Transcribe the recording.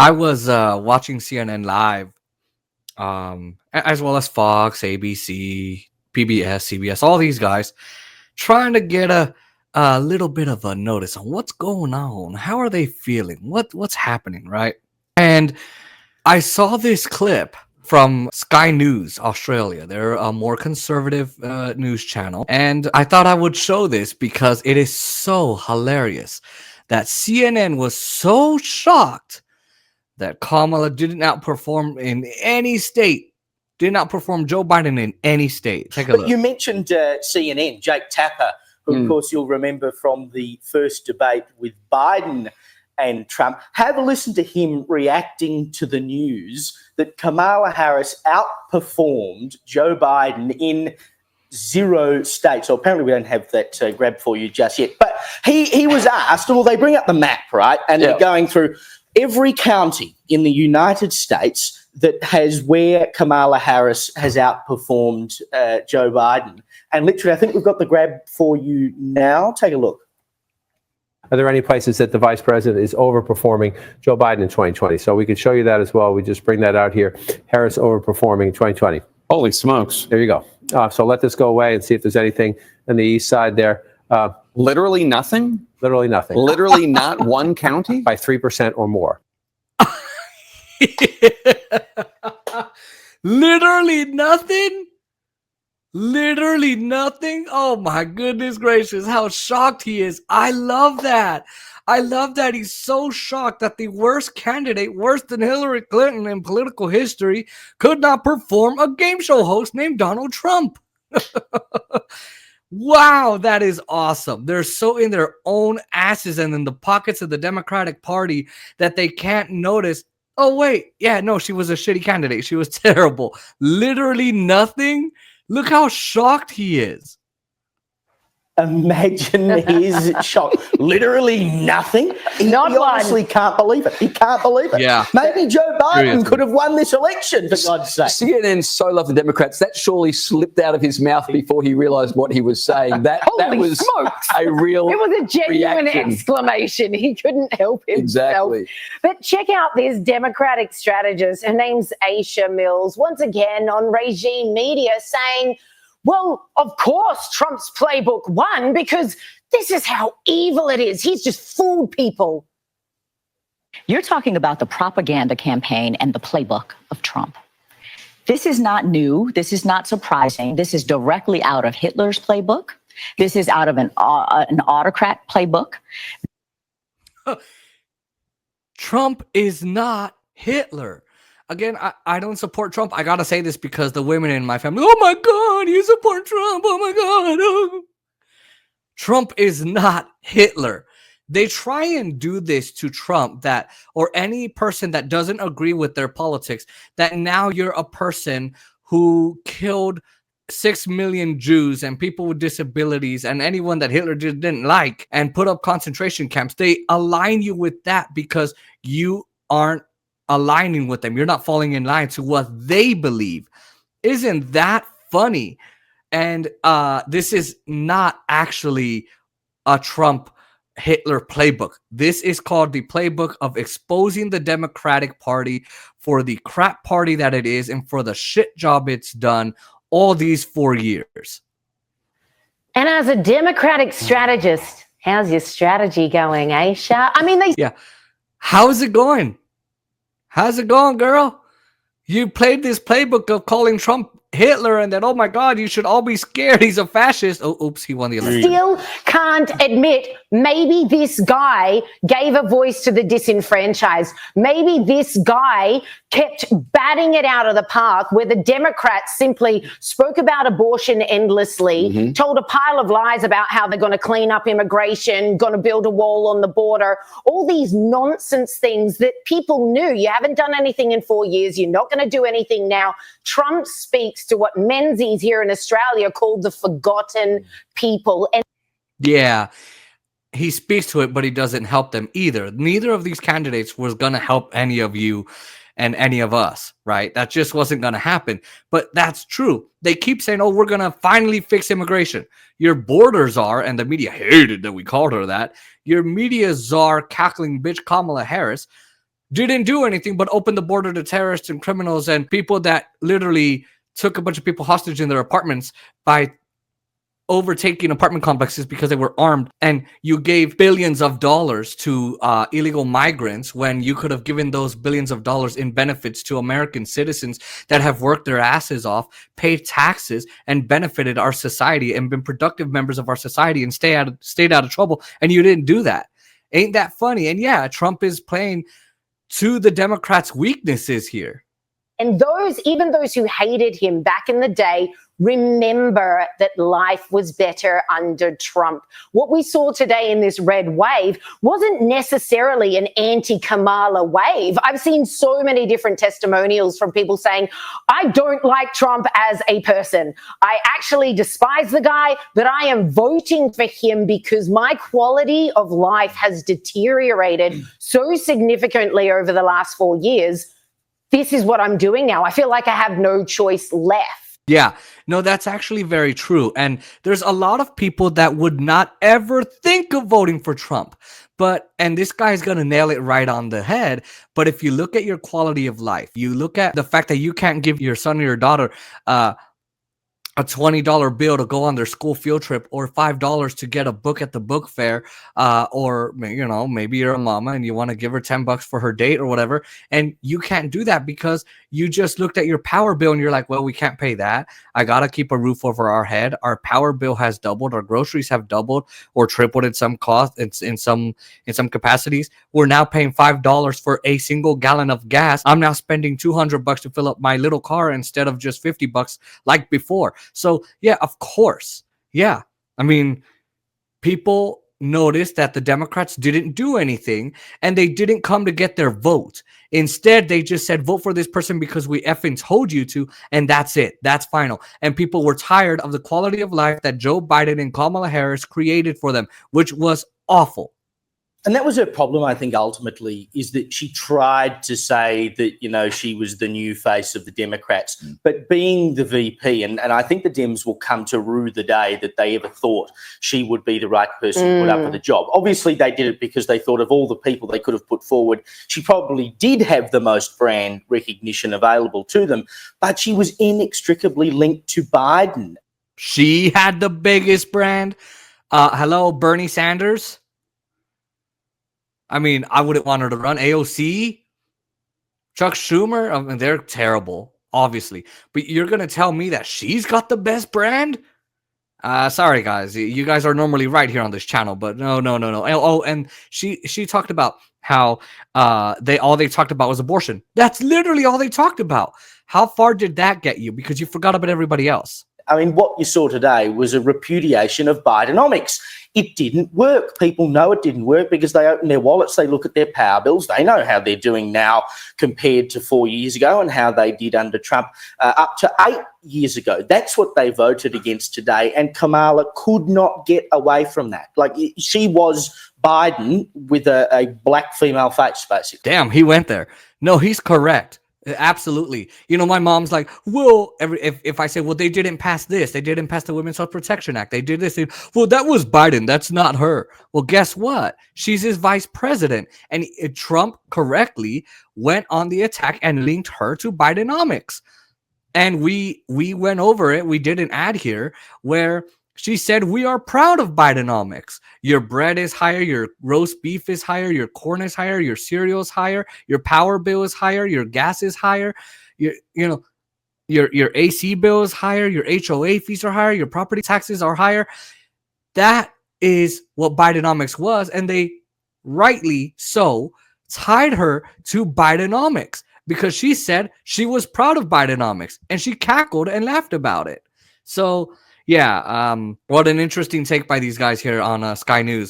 I was watching CNN Live, as well as Fox, ABC, PBS, CBS, all these guys trying to get a little bit of a notice on what's going on. How are they feeling? What's happening, right? And I saw this clip from Sky News Australia. They're a more conservative news channel. And I thought I would show this because it is so hilarious that CNN was so shocked that Kamala didn't outperform in any state, did not outperform Joe Biden in any state. Take a look. But you mentioned CNN, Jake Tapper, who, of course, you'll remember from the first debate with Biden and Trump. Have a listen to him reacting to the news that Kamala Harris outperformed Joe Biden in 0 states. So apparently we don't have that grab for you just yet. But he was asked, well, they bring up the map, right? And they're going through every county in the United States that has where Kamala Harris has outperformed Joe Biden. And literally, I think we've got the grab for you now. Take a look. Are there any places that the vice president is overperforming Joe Biden in 2020? So we could show you that as well. We just bring that out here. Harris overperforming in 2020. Holy smokes. There you go. So let this go away and see if there's anything on the east side there. Literally nothing? Literally nothing. Literally not one county? By 3% or more. Literally nothing? Literally nothing? Oh my goodness gracious, how shocked he is. I love that. I love that he's so shocked that the worst candidate, worse than Hillary Clinton in political history, could not perform a game show host named Donald Trump. Wow, that is awesome. They're so in their own asses and in the pockets of the Democratic Party that they can't notice, oh wait, yeah, no, she was a shitty candidate. She was terrible. Literally nothing? Look how shocked he is. Imagine his shock. Literally nothing. He honestly can't believe it. He can't believe it. Yeah. Maybe Joe Biden could have won this election, for God's sake. CNN so love the Democrats. That surely slipped out of his mouth before he realized what he was saying. That was smokes. a real It was a genuine reaction. exclamation. He couldn't help himself. Exactly. But check out this Democratic strategist. Her name's Aisha Mills, once again on regime media saying, well, of course, Trump's playbook won because this is how evil it is. He's just fooled people. You're talking about the propaganda campaign and the playbook of Trump. This is not new. This is not surprising. This is directly out of Hitler's playbook. This is out of an autocrat playbook. Trump is not Hitler. Again, I don't support Trump. I got to say this because the women in my family, oh my God, you support Trump. Oh my God. Oh. Trump is not Hitler. They try and do this to Trump or any person that doesn't agree with their politics, that now you're a person who killed 6 million Jews and people with disabilities and anyone that Hitler just didn't like and put up concentration camps. They align you with that because you aren't aligning with them. You're not falling in line to what they believe. Isn't that funny? And this is not actually a Trump Hitler playbook. This is called the playbook of exposing the Democratic Party for the crap party that it is and for the shit job it's done all these 4 years. And as a Democratic strategist, how's your strategy going, Aisha? I mean, Yeah. How's it going? How's it going, girl? You played this playbook of calling Trump Hitler and then, oh my God, you should all be scared. He's a fascist. Oh, oops, he won the election. Still can't admit maybe this guy gave a voice to the disenfranchised. Maybe this guy kept batting it out of the park where the Democrats simply spoke about abortion endlessly, told a pile of lies about how they're going to clean up immigration, going to build a wall on the border, all these nonsense things that people knew. You haven't done anything in 4 years. You're not going to do anything now. Trump speaks to what Menzies here in Australia called the forgotten people. And yeah, he speaks to it, but he doesn't help them either. Neither of these candidates was going to help any of you and any of us, right? That just wasn't going to happen. But that's true. They keep saying, oh, we're going to finally fix immigration. Your border czar, and the media hated that we called her that, your media czar cackling bitch Kamala Harris didn't do anything but open the border to terrorists and criminals and people that literally took a bunch of people hostage in their apartments by overtaking apartment complexes because they were armed, and you gave billions of dollars to illegal migrants when you could have given those billions of dollars in benefits to American citizens that have worked their asses off, paid taxes, and benefited our society and been productive members of our society and stayed out of trouble, and you didn't do that. Ain't that funny? And yeah, Trump is playing to the Democrats' weaknesses here. And even those who hated him back in the day, remember that life was better under Trump. What we saw today in this red wave wasn't necessarily an anti-Kamala wave. I've seen so many different testimonials from people saying, I don't like Trump as a person. I actually despise the guy, but I am voting for him because my quality of life has deteriorated so significantly over the last 4 years. This is what I'm doing now. I feel like I have no choice left. Yeah, no, that's actually very true. And there's a lot of people that would not ever think of voting for Trump. And this guy's going to nail it right on the head. But if you look at your quality of life, you look at the fact that you can't give your son or your daughter a $20 bill to go on their school field trip, or $5 to get a book at the book fair, or maybe you're a mama and you want to give her $10 for her date or whatever, and you can't do that because you just looked at your power bill and you're like, well, we can't pay that. I gotta keep a roof over our head. Our power bill has doubled. Our groceries have doubled or tripled in some cost. It's in some capacities. We're now paying $5 for a single gallon of gas. I'm now spending $200 to fill up my little car instead of just $50 like before. So yeah, of course. Yeah. I mean, people noticed that the Democrats didn't do anything and they didn't come to get their vote. Instead, they just said, vote for this person because we effing told you to. And that's it. That's final. And people were tired of the quality of life that Joe Biden and Kamala Harris created for them, which was awful. And that was her problem, I think, ultimately, is that she tried to say that, she was the new face of the Democrats. But being the VP, and I think the Dems will come to rue the day that they ever thought she would be the right person to put up for the job. Obviously, they did it because they thought of all the people they could have put forward. She probably did have the most brand recognition available to them, but she was inextricably linked to Biden. She had the biggest brand. Hello, Bernie Sanders. I mean, I wouldn't want her to run. AOC, Chuck Schumer, I mean, they're terrible, obviously. But you're going to tell me that she's got the best brand? Sorry, guys. You guys are normally right here on this channel, but no. Oh, and she talked about how all they talked about was abortion. That's literally all they talked about. How far did that get you? Because you forgot about everybody else. I mean, what you saw today was a repudiation of Bidenomics. It didn't work. People know it didn't work because they open their wallets, they look at their power bills, they know how they're doing now compared to 4 years ago and how they did under Trump up to 8 years ago. That's what they voted against today, and Kamala could not get away from that. Like, she was Biden with a black female face, basically. Damn, he went there. No, he's correct. Absolutely. My mom's like, well, if I say, well, they didn't pass this, they didn't pass the Women's Health Protection Act, they did this, well, that was Biden, that's not her. Well, guess what? She's his vice president. And Trump correctly went on the attack and linked her to Bidenomics. And we went over it. We did an ad here where she said, we are proud of Bidenomics. Your bread is higher, your roast beef is higher, your corn is higher, your cereal is higher, your power bill is higher, your gas is higher, your AC bill is higher, your HOA fees are higher, your property taxes are higher. That is what Bidenomics was, and they rightly so tied her to Bidenomics because she said she was proud of Bidenomics, and she cackled and laughed about it. So yeah, what an interesting take by these guys here on Sky News.